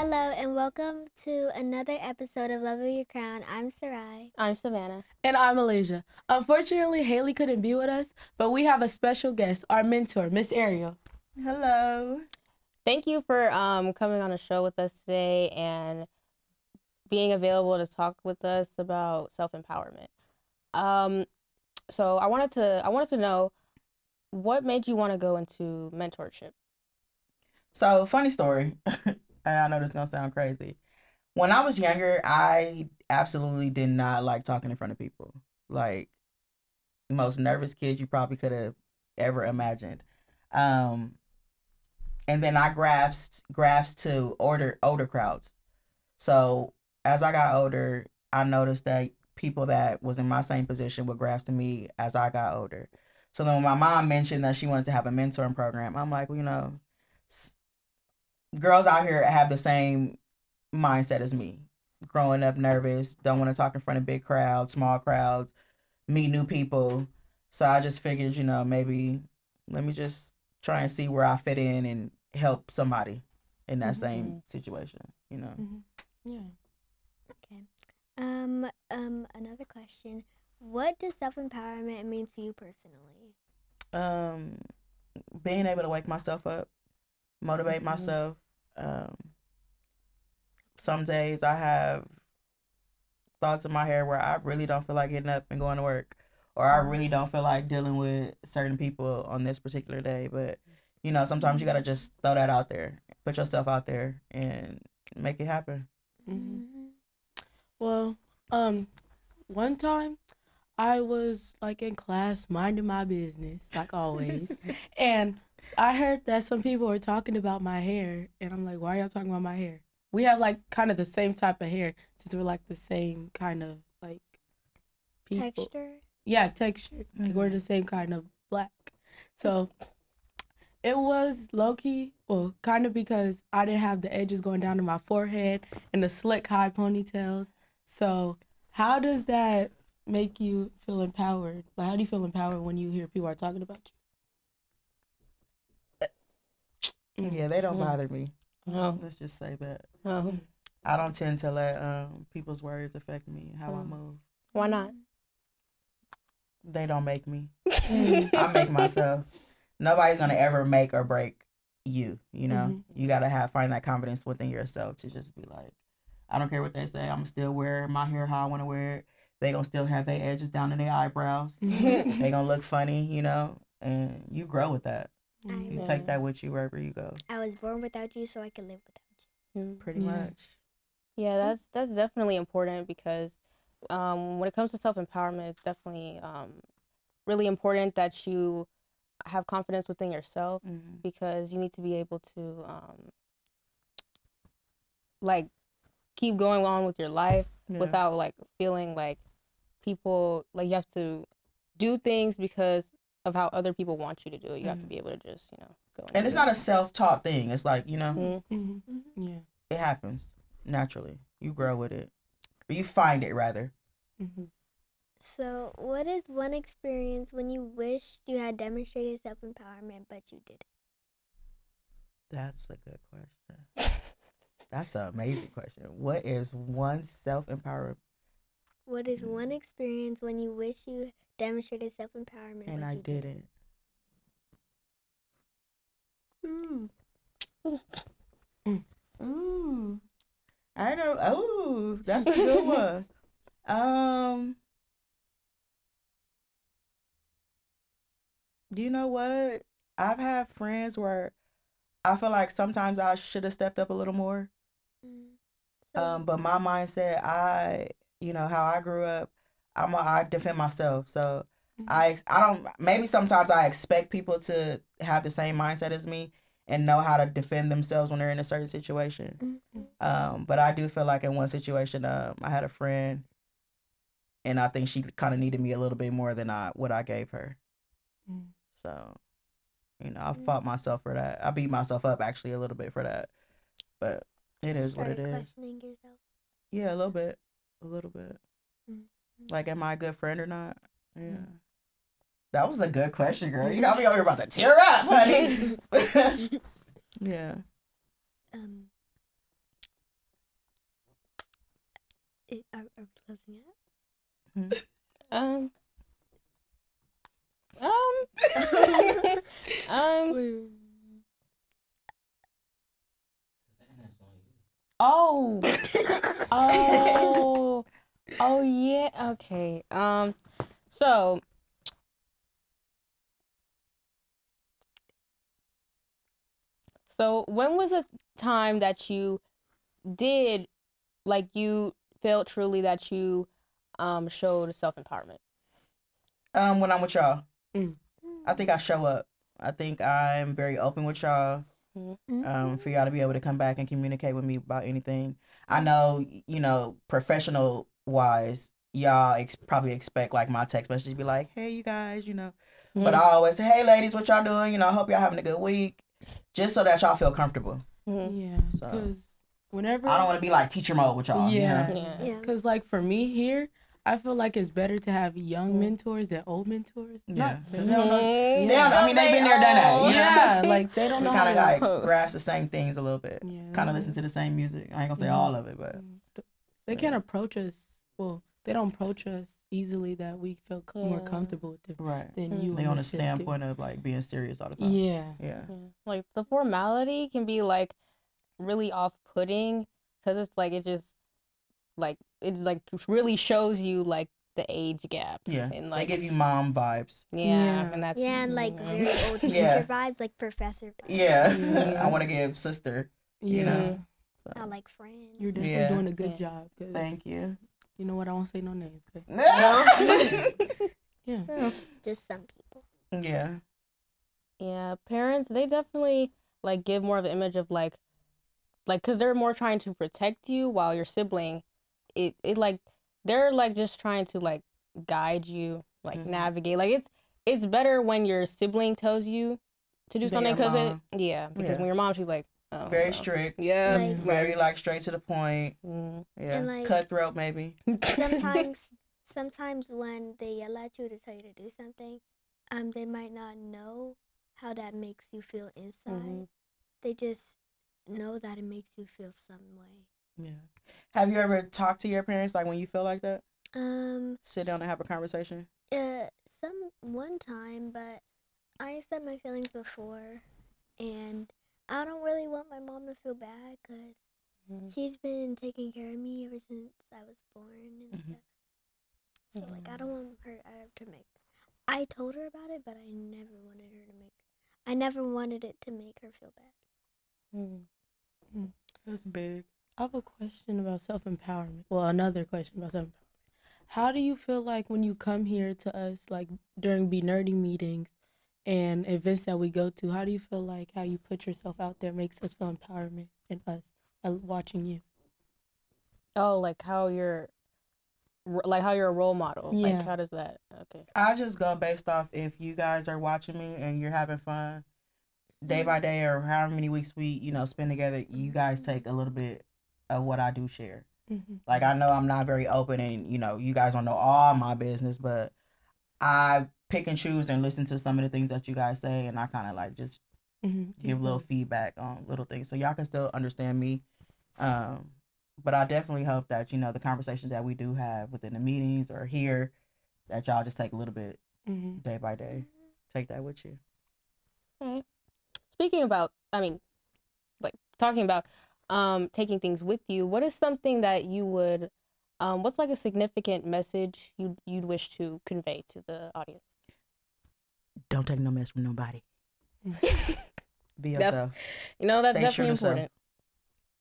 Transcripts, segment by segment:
Hello and welcome to another episode of Love of Your Crown. I'm Sarai. I'm Savannah. And I'm Malaysia. Unfortunately, Haley couldn't be with us, but we have a special guest, our mentor, Miss Ariel. Hello. Thank you for coming on the show with us today and being available to talk with us about self-empowerment. So I wanted to know what made you want to go into mentorship. So, funny story. And I know this is going to sound crazy. When I was younger, I absolutely did not like talking in front of people. Like, the most nervous kid you probably could have ever imagined. And then I grasped to older crowds. So, as I got older, I noticed that people that was in my same position would grasp to me as I got older. So then when my mom mentioned that she wanted to have a mentoring program, I'm like, well, girls out here have the same mindset as me. Growing up nervous, don't want to talk in front of big crowds, small crowds, meet new people. So I just figured, maybe let me just try and see where I fit in and help somebody in that same situation, Yeah. Okay. Another question. What does self-empowerment mean to you personally? Being able to wake myself up, motivate myself. Some days I have thoughts in my head where I really don't feel like getting up and going to work, or I really don't feel like dealing with certain people on this particular day. But sometimes you gotta just throw that out there, put yourself out there, and make it happen. Well, one time I was like in class minding my business, like always, and I heard that some people were talking about my hair, and I'm like, why are y'all talking about my hair? We have like kind of the same type of hair since we're like the same kind of like people. Texture? Yeah, texture. Like we're the same kind of black. So it was low key, well, kind of because I didn't have the edges going down to my forehead and the slick high ponytails. So how does that make you feel empowered? Like, how do you feel empowered when you hear people are talking about you? Yeah, they don't bother me. Oh. Let's just say that. Oh. I don't tend to let people's words affect me, how I move. Why not? They don't make me. I make myself. Nobody's gonna ever make or break you. You gotta find that confidence within yourself to just be like, I don't care what they say. I'm still wear my hair how I want to wear it. They gonna still have their edges down to their eyebrows. They gonna look funny, and you grow with that. You take that with you wherever you go. I was born without you, so I can live without you. Pretty much. Yeah, that's definitely important because when it comes to self-empowerment, it's definitely really important that you have confidence within yourself because you need to be able to like keep going on with your life without like feeling like people like you have to do things because of how other people want you to do it. You have to be able to just go. And it's not a self-taught thing. It's like Yeah. it happens naturally. You grow with it, or you find it rather. So, what is one experience when you wished you had demonstrated self-empowerment but you didn't? That's a good question. That's an amazing question. What is one self-empowerment? What is one experience when you wish you demonstrated self-empowerment And but I you didn't. Ooh. I know. Oh, that's a good one. You know what? I've had friends where I feel like sometimes I should have stepped up a little more. But my mindset, how I grew up, I defend myself. So I don't, maybe sometimes I expect people to have the same mindset as me and know how to defend themselves when they're in a certain situation. But I do feel like in one situation, I had a friend and I think she kind of needed me a little bit more than what I gave her. So, I fought myself for that. I beat myself up actually a little bit for that. But it is what it is. Questioning yourself. Yeah, a little bit. Like, am I a good friend or not? Yeah. That was a good question, girl. You got me over here about to tear up, honey. Yeah. Are we closing it? Um, oh, oh, oh yeah. Okay. So when was a time that you did, like, you felt truly that you showed self-empowerment? When I'm with y'all, Mm. I think I show up. I think I'm very open with y'all. For y'all to be able to come back and communicate with me about anything. I know, professional wise, y'all probably expect like my text message to be like, "Hey, you guys," But I always say, "Hey, ladies, what y'all doing? I hope y'all having a good week," just so that y'all feel comfortable. Yeah, So because whenever I don't want to be like teacher mode with y'all. yeah, Yeah. because like for me here, I feel like it's better to have young mentors than old mentors. Yeah, Not because they don't know. Yeah. They don't, I mean, they've been there, done that. Yeah, like they don't We know kind how of to. like grasp the same things a little bit. Yeah, Kind of listen to the same music. I ain't gonna say all of it, but they can't approach us. Well, they don't approach us easily that we feel more comfortable with them right. than you. They and on the a sister. standpoint of like being serious all the time. Yeah. Yeah. Like the formality can be like really off-putting because it's like it just like it like really shows you like the age gap. Yeah. And They like give you mom vibes. yeah, and that's and like very old teacher Yeah. vibes, like professor vibes. Yeah. I want to Yes. give sister. Yeah. So. Not like friend. You're definitely Yeah. doing a good job. Cause Thank you. You know what? I won't say no names. But yeah. Just some people. Yeah. Yeah, parents, they definitely like give more of an image of like because they're more trying to protect you, while your sibling, it like they're like just trying to like guide you, like navigate. Like it's better when your sibling tells you to do Than something, your because mom. because when your mom, she's like, oh, Very well. strict. Yeah, Like- Very like straight to the point. Yeah. And, like, cutthroat maybe. Sometimes when they yell at you to tell you to do something, they might not know how that makes you feel inside. They just know that it makes you feel some way. Yeah. Have you ever talked to your parents like when you feel like that? Um, Sit down and have a conversation. one time, but I said my feelings before, and I don't really want my mom to feel bad because she's been taking care of me ever since I was born and stuff. So like I don't want her to make. I told her about it, but I never wanted it to make her feel bad. That's big. I have a question about self-empowerment. Well, another question about self-empowerment. How do you feel like when you come here to us, like during BNURD'E meetings and events that we go to, how do you feel like how you put yourself out there makes us feel empowerment in us watching you? Oh, like how you're a role model. Yeah. Like how does that? Okay. I just go based off if you guys are watching me and you're having fun day by day or however many weeks we, spend together, you guys take a little bit of what I do share. Like I know I'm not very open and, you guys don't know all my business, but I pick and choose and listen to some of the things that you guys say, and I kind of like just give little feedback on little things so y'all can still understand me. But I definitely hope that, the conversations that we do have within the meetings or here, that y'all just take a little bit day by day. Take that with you. Okay. Speaking about, talking about taking things with you, what is something that you would, what's like a significant message you'd wish to convey to the audience? Don't take no mess from nobody. Be yourself. That's Stay definitely true to important.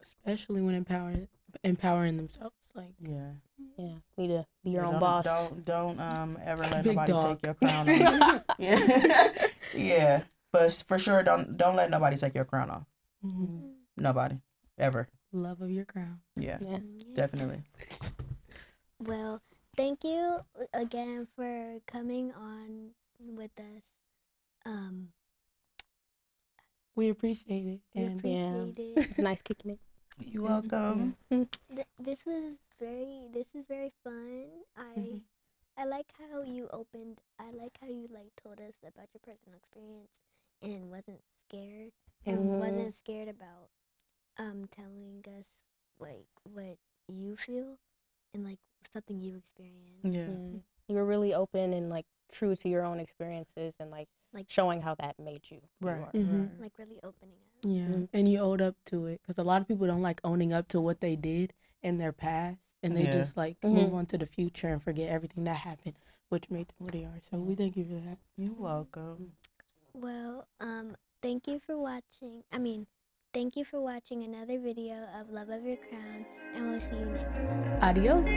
Especially when empowering themselves. Like Yeah. Need to be your own boss. Don't ever let Big nobody dog. take your crown off. Yeah. Yeah. But for sure, don't let nobody take your crown off. Nobody. Ever. Love of your crown. Yeah. Yeah. Definitely. Well, thank you again for coming on with us. We appreciate it. We And appreciate it. It's nice kicking it. You're welcome. This is very fun. I like how you opened. I like how you told us about your personal experience and wasn't scared about telling us what you feel, and like something you experienced. Yeah. You were really open and like true to your own experiences and like showing how that made you. who you Right. are. Mhm. Like really opening up. Yeah, and you owed up to it because a lot of people don't like owning up to what they did in their past, and they just like move on to the future and forget everything that happened, which made them who they are. So we thank you for that. You're welcome. Well, thank you for watching. Thank you for watching another video of Love of Your Crown, and we'll see you next time. Adios.